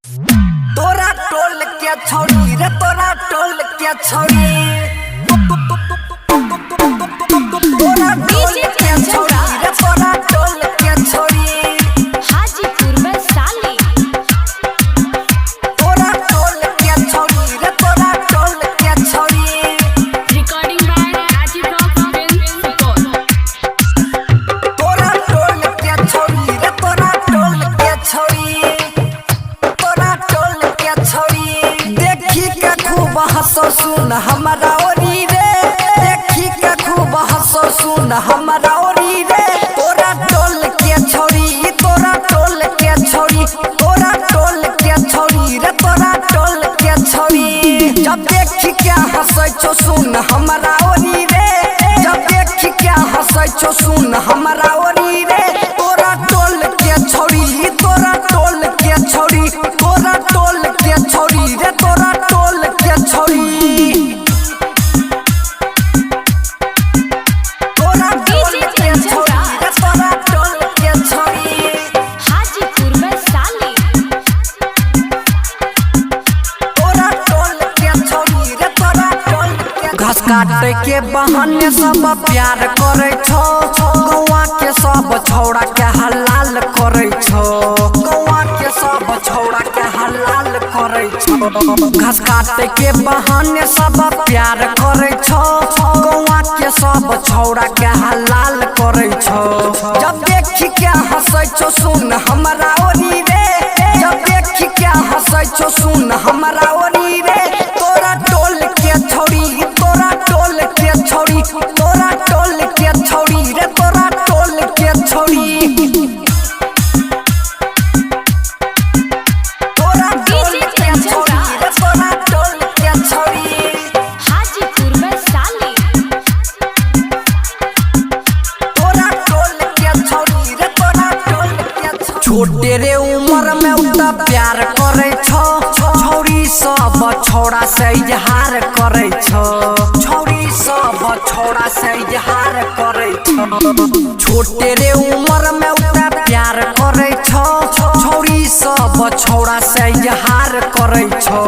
तोरा टोल के छोड़ी रे तोरा टोल के छोड़ी तोरा टोल के छोड़ी रे तोरा टोल के छोड़ी हाजीपुर में साली तोरा टोल के छोड़ी रे तोरा टोल के छोड़ी recording by Rajeev film support तोरा टोल के छोड़ी रे तोरा टोल के छोड़ी तोरा टोल के छोड़ी देखी के खूब हंसो सुन हमरा ओरी रे देखी के खूब हंसो सुन हमरा ओरी रे तोरा टोल के छोड़ी तोरा टोल के छोड़ी तोरा टोल के छोड़ी रे तोरा टोल के छोड़ी जब देखी के हंसै छो सुन हमरा ओरी रे जब देखी के हंसै छो सुन हमरा ओरी रे तोरा टोल के छोड़ी तोरा टोल के छोड़ी तोरा टोल के छोड़ी रे तोरा टोल के छोड़ी तोरा टोल के छोड़ी रे तोरा टोल के छोड़ी हाजीपुर में साली तोरा टोल के छोड़ी रे तोरा टोल के घास काटे के बहाने सब प्यार करे छो गौवा के सब छौड़ा के हलाल करे छो गौवा के सब छौड़ा के हलाल करे छो घास काटे के बहाने सब प्यार करे छो गौवा के सब छौड़ा के हलाल करे छो जब देखी के हंसै छो सुन हमरा ओरी रे जब देखी के हंसै छो सुन हमरा ओरी रे तोरा टोल के छोड़ी तोरा टोल के छोड़ी तोरा टोल के छोड़ी रे तोरा टोल के छोड़ी तोरा टोल के छोड़ी रे तोरा टोल के छोड़ी हाजीपुर में साली तोरा टोल के छोड़ी रे तोरा टोल के छोड़ी छोटे रे उम्र में उतना प्यार करे छो छौरी सब छौड़ा से इजहार करे छो छौरी सब छौड़ा से इजहार करे छो छोटे रे उम्र में उतना प्यार करे छो छौरी सब छौड़ा से इजहार करे छो